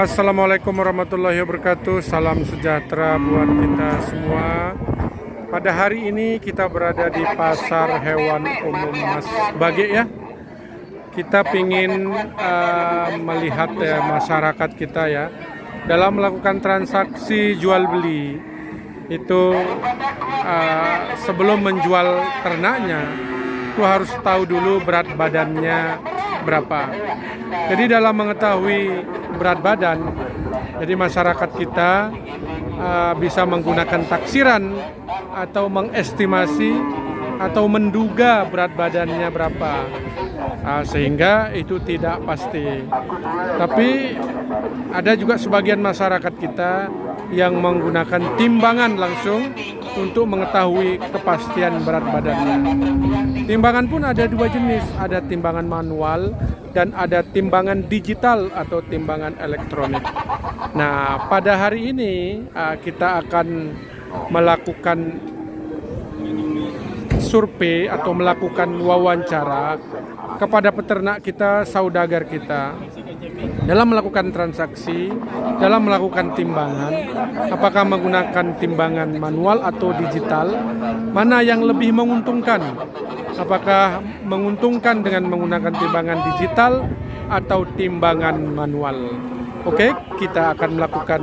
Assalamualaikum warahmatullahi wabarakatuh. Salam sejahtera buat kita semua. Pada hari ini kita berada di Pasar Hewan Umum Mas Bage ya. Kita ingin melihat masyarakat kita ya dalam melakukan transaksi jual beli itu sebelum menjual ternaknya itu harus tahu dulu berat badannya berapa. Jadi dalam mengetahui berat badan, jadi masyarakat kita bisa menggunakan taksiran atau mengestimasi atau menduga berat badannya berapa, sehingga itu tidak pasti. Tapi ada juga sebagian masyarakat kita yang menggunakan timbangan langsung untuk mengetahui kepastian berat badannya. Timbangan pun ada dua jenis, ada timbangan manual dan ada timbangan digital atau timbangan elektronik. Nah, pada hari ini kita akan melakukan survei atau melakukan wawancara kepada peternak kita, saudagar kita, dalam melakukan transaksi, dalam melakukan timbangan, apakah menggunakan timbangan manual atau digital, mana yang lebih menguntungkan? Apakah menguntungkan dengan menggunakan timbangan digital atau timbangan manual? Oke, kita akan melakukan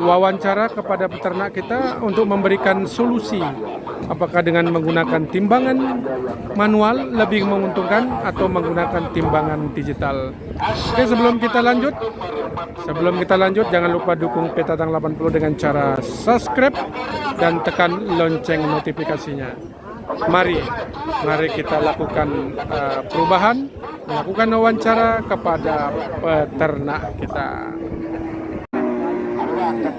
wawancara kepada peternak kita untuk memberikan solusi. Apakah dengan menggunakan timbangan manual lebih menguntungkan atau menggunakan timbangan digital? Oke, sebelum kita lanjut, jangan lupa dukung Petatang 80 dengan cara subscribe dan tekan lonceng notifikasinya. Mari kita lakukan perubahan, melakukan wawancara kepada peternak kita.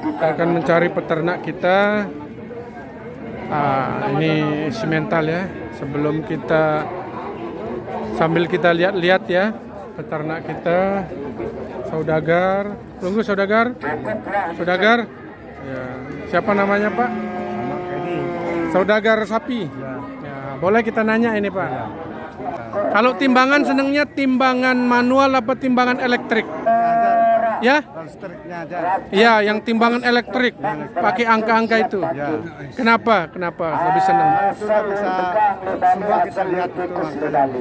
Kita akan mencari peternak kita. Ini simental ya. Sebelum sambil kita lihat-lihat ya peternak kita, saudagar. Tunggu saudagar. Ya, siapa namanya Pak? Saudagar sapi. Ya, boleh kita nanya ini Pak. Kalau timbangan senangnya timbangan manual apa timbangan elektrik? Ya? Ya, yang timbangan elektrik pakai angka-angka itu. Kenapa lebih senang?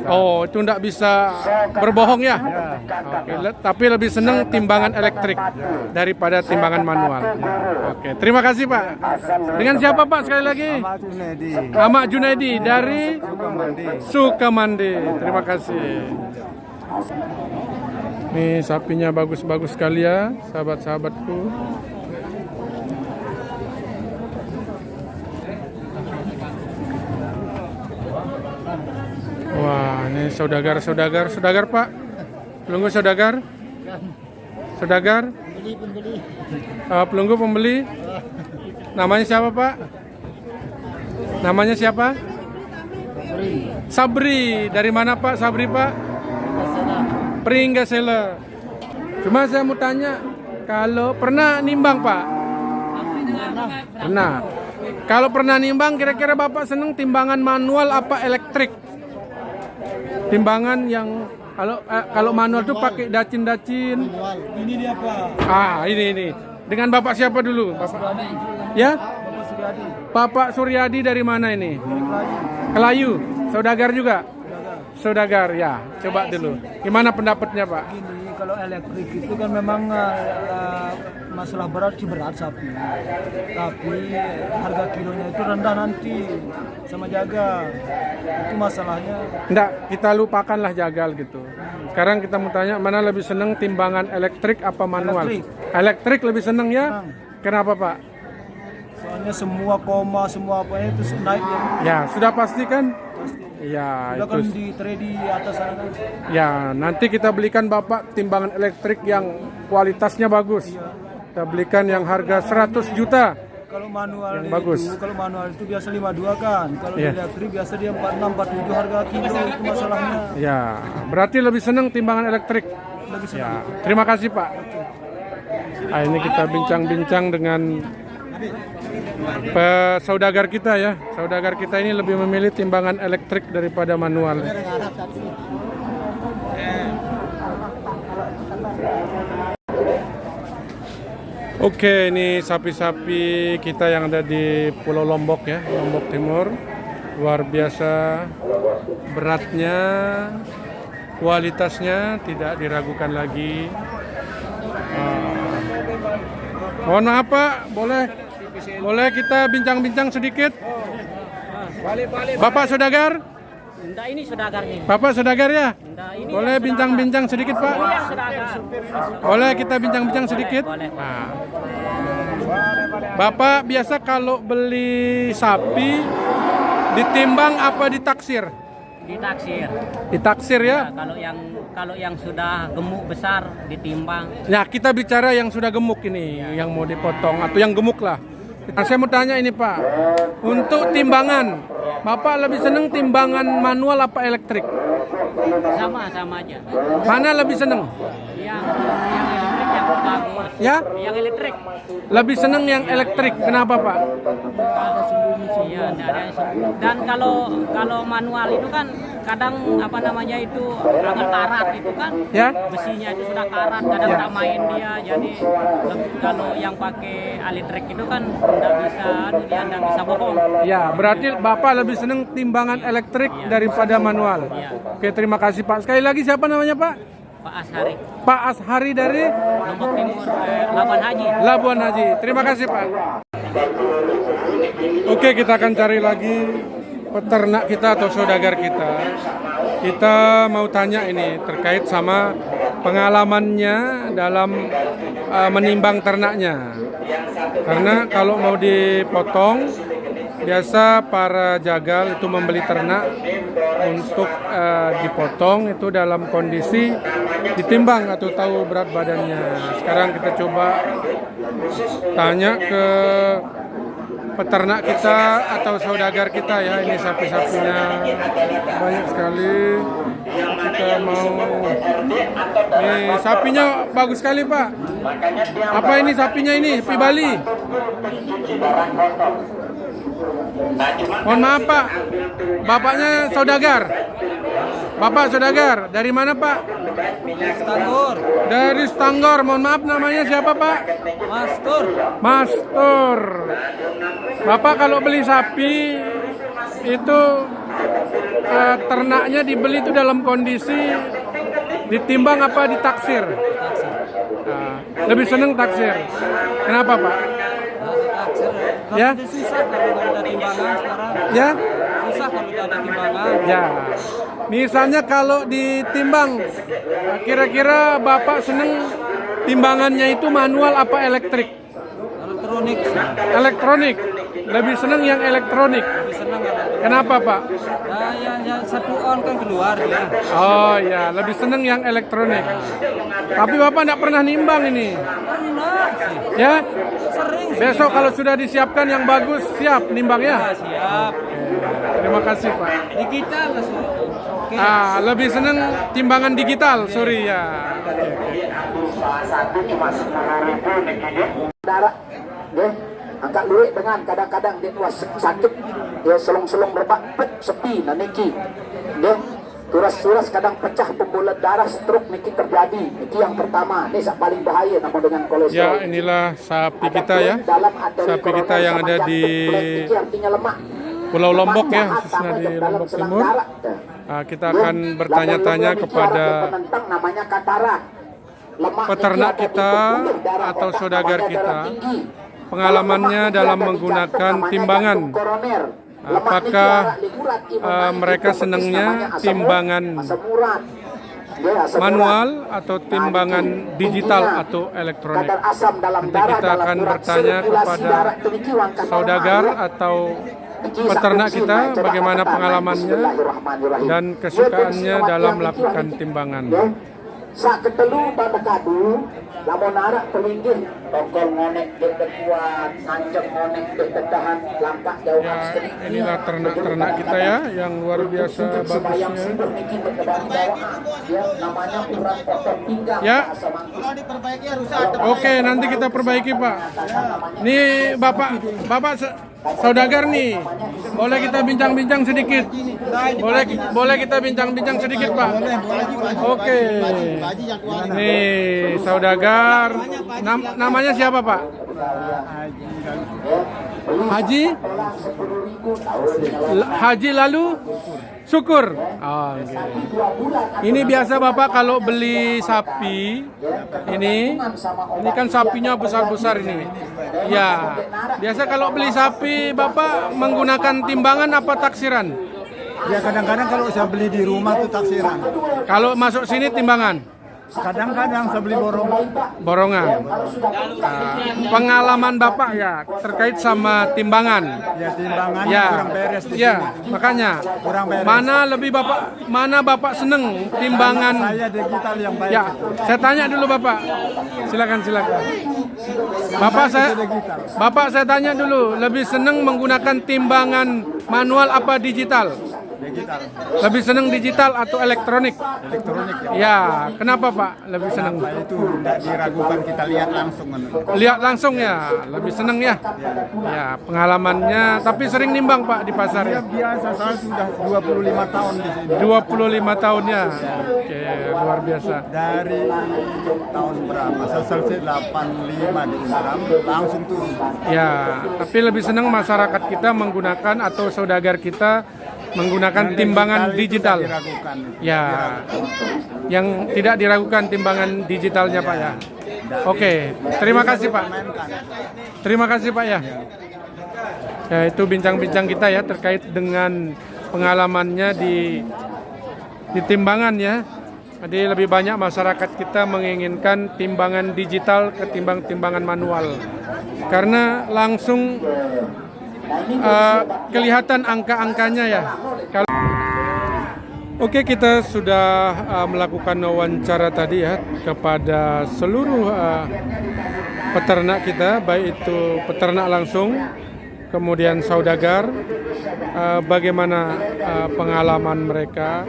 Oh, itu enggak bisa berbohong ya? Oke, tapi lebih senang timbangan elektrik daripada timbangan manual. Oke, terima kasih Pak. Dengan siapa Pak sekali lagi? Ahmad Junaidi dari Sukamandi. Terima kasih. Nih sapinya bagus-bagus sekali ya, sahabat-sahabatku. Wah, ini saudagar Pak. Pelunggu saudagar. Pelunggu pembeli. Namanya siapa Pak? Namanya siapa? Sabri. Dari mana Pak Sabri Pak? Pringgasela. Cuma saya mau tanya, kalau pernah nimbang Pak? Pernah. Kalau pernah nimbang, kira-kira Bapak seneng timbangan manual apa elektrik? Timbangan yang kalau manual tuh pakai dacin-dacin. Ini dia Pak. Ini. Dengan Bapak siapa dulu? Bapak. Ya? Bapak Suryadi dari mana ini? Kelayu. Saudagar juga? Saudagar ya, coba dulu. Gimana pendapatnya Pak? Gini, kalau elektrik itu kan memang masalah berat sapi. Tapi harga kilonya itu rendah nanti sama jagal. Itu masalahnya. Enggak, kita lupakanlah jagal gitu. Sekarang kita mau tanya, mana lebih seneng timbangan elektrik apa manual? Elektrik lebih seneng ya? Kenapa Pak? Soalnya semua koma, semua apa itu naik ya. Ya, sudah pasti kan? Ya, sudah kan di trade di atas sana. Ya, nanti kita belikan Bapak timbangan elektrik yang kualitasnya bagus. Iya. Kita belikan yang harga 100 juta. Kalau manual yang bagus. Kalau manual itu biasa 52 kan. Kalau elektrik biasa dia 46 47 harga kilo itu masalahnya. Ya, berarti lebih senang timbangan elektrik. Lebih senang. Ya, terima kasih Pak. Ini kita bincang-bincang dengan saudagar kita ya. Saudagar kita ini lebih memilih timbangan elektrik daripada manual. Oke, ini sapi-sapi kita yang ada di Pulau Lombok ya, Lombok Timur. Luar biasa beratnya, kualitasnya tidak diragukan lagi. Mohon maaf Pak, boleh kita bincang-bincang sedikit? Bapak Saudagar? Enggak, ini saudagar nih. Bapak Saudagar ya? Enggak, ini Boleh yang bincang-bincang sedikit Pak? Iya, saudagar. Boleh kita bincang-bincang sedikit? Boleh. Nah. Bapak biasa kalau beli sapi ditimbang apa ditaksir? Ditaksir. Ditaksir ya? Ya, kalau yang sudah gemuk besar ditimbang. Ya, kita bicara yang sudah gemuk ini, yang mau dipotong atau yang gemuk lah. Nah, saya mau tanya ini Pak, untuk timbangan, Bapak lebih seneng timbangan manual apa elektrik? Sama aja. Mana lebih seneng? Yang elektrik yang bagus. Ya? Yang elektrik. Lebih seneng yang elektrik, kenapa Pak? Iya, dan kalau manual itu kan kadang apa namanya itu agak karat itu kan. Ya? Besinya itu sudah karat, kadang Ya. tak main dia. Jadi kalau yang pakai elektrik itu kan dia enggak bisa bohong. Ya, berarti Bapak lebih seneng timbangan elektrik daripada manual. Iya. Oke, terima kasih Pak. Sekali lagi siapa namanya Pak? Pak Ashari, Pak Ashari dari Lombok Timur, Labuan Haji. Labuan Haji. Terima kasih Pak. Oke, kita akan cari lagi peternak kita atau saudagar kita. Kita mau tanya ini terkait sama pengalamannya dalam menimbang ternaknya. Karena kalau mau dipotong, biasa para jagal itu membeli ternak untuk dipotong itu dalam kondisi ditimbang atau tahu berat badannya. Sekarang kita coba tanya ke peternak kita atau saudagar kita ya. Ini sapi-sapinya banyak sekali. Kita mau nih, sapinya bagus sekali Pak. Apa ini sapinya ini? Sapi Bali. Mohon maaf Pak, bapaknya saudagar. Bapak saudagar, dari mana Pak? Stanggor, Dari Stanggor. Mohon maaf, namanya siapa Pak? Mastur. Mastur. Bapak kalau beli sapi itu ternaknya dibeli itu dalam kondisi ditimbang apa ditaksir? Nah, lebih seneng taksir. Kenapa Pak? Ya? Susah kalau nggak ada timbangan sekarang. Ya? Susah kalau nggak ada timbangan. Ya. Misalnya kalau ditimbang, kira-kira Bapak seneng timbangannya itu manual apa elektrik? Elektronik. Elektronik. Lebih seneng yang elektronik. Lebih senang elektronik. Kenapa Pak? Nah, yang 1 on kan keluar dia. Oh ya, lebih seneng yang elektronik. Tapi Bapak tidak pernah nimbang ini. Pernah sih. Ya? Sering sih. Besok kalau sudah disiapkan yang bagus, siap nimbang ya? Siap. Terima kasih Pak. Digital langsung. Oke. Lebih seneng timbangan digital, sorry ya. Darah, ya, angkat duit dengan kadang-kadang dia tuas sakit, dia selong-selong berbak sepi naniki, ya, turas-turas kadang pecah pembuluh darah, stroke niki terjadi, niki yang pertama, ini yang paling bahaya nama dengan kolesterol. Ya, inilah sapi kita ya, sapi kita yang ada di Pulau Lombok ya, khususnya di Lombok Timur. Kita akan bertanya-tanya kepada peternak kita atau saudagar kita pengalamannya dalam menggunakan timbangan. Apakah mereka senangnya timbangan manual atau timbangan digital atau elektronik? Nanti kita akan bertanya kepada saudagar atau peternak kita bagaimana pengalamannya dan kesukaannya dalam melakukan timbangan. Sak ketelu pada kadu, lamun arak pelinggih, tongkol ngonek dek kuat, nancep ngonek dek tahan, langkah jauh Ya, inilah ternak-ternak kita ya yang luar biasa bagusnya. namanya kurang potong pinggang. Ya. Kalau diperbaiki rusak. Oke, nanti kita perbaiki Pak. Ini Bapak saudagar nih. Boleh kita bincang-bincang sedikit? Boleh kita bincang-bincang sedikit, Pak? Oke. Nih, saudagar. Namanya siapa, Pak? Haji lalu syukur. Oh, okay. Ini biasa Bapak kalau beli sapi, ini kan sapinya besar-besar ini. Ya, biasa kalau beli sapi Bapak menggunakan timbangan apa taksiran? Ya kadang-kadang kalau saya beli di rumah tuh taksiran. Kalau masuk sini timbangan? Kadang-kadang saya beli Borongan. Pengalaman Bapak ya terkait sama timbangan. Ya timbangannya Ya, kurang beres di ya, sini. makanya Kurang beres. mana Bapak seneng timbangan? Saya digital yang baik. Ya, saya tanya dulu Bapak. Silakan. Bapak saya tanya dulu, lebih seneng menggunakan timbangan manual apa digital? Digital. Lebih seneng digital atau elektronik? Elektronik ya. Ya, kenapa Pak lebih seneng? Nah, itu tidak diragukan, kita lihat langsung. Lihat langsung ya, lebih seneng ya. Ya, pengalamannya, tapi sering nimbang Pak di pasar Ya ya. biasa, saya sudah 25 tahun di sini. 25 tahunnya. Oke, luar biasa. Dari tahun berapa? Saya selesai 85 di Ungaran, langsung turun. Ya, tapi lebih senang masyarakat kita menggunakan atau saudagar kita menggunakan timbangan digital. Tidak diragukan. Ya, yang tidak diragukan timbangan digitalnya Pak ya. Oke, terima kasih Pak. Terima kasih Pak ya. Ya, itu bincang-bincang kita ya terkait dengan pengalamannya di timbangan ya. Jadi lebih banyak masyarakat kita menginginkan timbangan digital ketimbang timbangan manual. Karena langsung kelihatan angka-angkanya ya. Oke, kita sudah melakukan wawancara tadi ya kepada seluruh peternak kita, baik itu peternak langsung, kemudian saudagar, bagaimana pengalaman mereka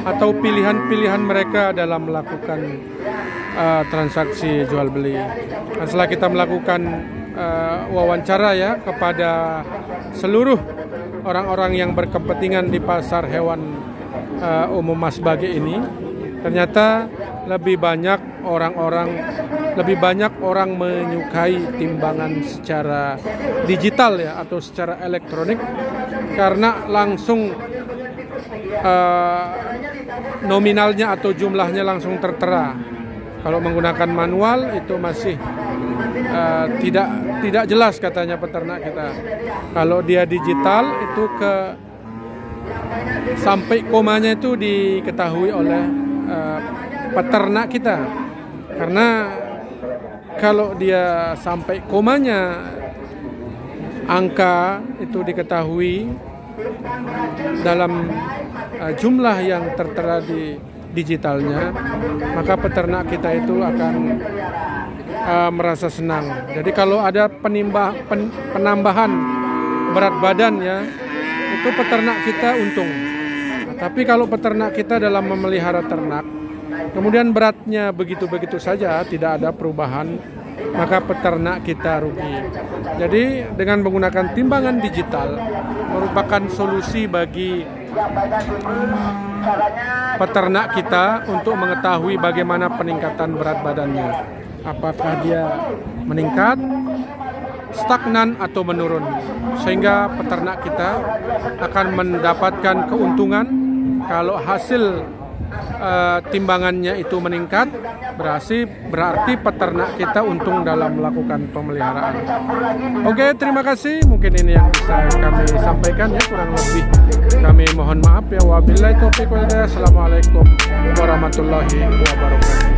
atau pilihan-pilihan mereka dalam melakukan transaksi jual beli. Nah, setelah kita melakukan wawancara ya kepada seluruh orang-orang yang berkepentingan di pasar hewan umum Mas Bage ini, ternyata lebih banyak orang menyukai timbangan secara digital ya atau secara elektronik karena langsung nominalnya atau jumlahnya langsung tertera. Kalau menggunakan manual itu masih tidak jelas katanya peternak kita. Kalau dia digital itu sampai komanya itu diketahui oleh peternak kita. Karena kalau dia sampai komanya angka itu diketahui dalam jumlah yang tertera di digitalnya, maka peternak kita itu akan merasa senang. Jadi kalau ada penambahan berat badan ya, itu peternak kita untung. Tapi kalau peternak kita dalam memelihara ternak, kemudian beratnya begitu-begitu saja, tidak ada perubahan, maka peternak kita rugi. Jadi dengan menggunakan timbangan digital merupakan solusi bagi peternak kita untuk mengetahui bagaimana peningkatan berat badannya. Apakah dia meningkat, stagnan atau menurun, sehingga peternak kita akan mendapatkan keuntungan kalau hasil timbangannya itu meningkat, berarti peternak kita untung dalam melakukan pemeliharaan. Oke, terima kasih. Mungkin ini yang bisa kami sampaikan ya, kurang lebih kami mohon maaf ya. Wabillahi taufiq wal hidayah. Assalamualaikum warahmatullahi wabarakatuh.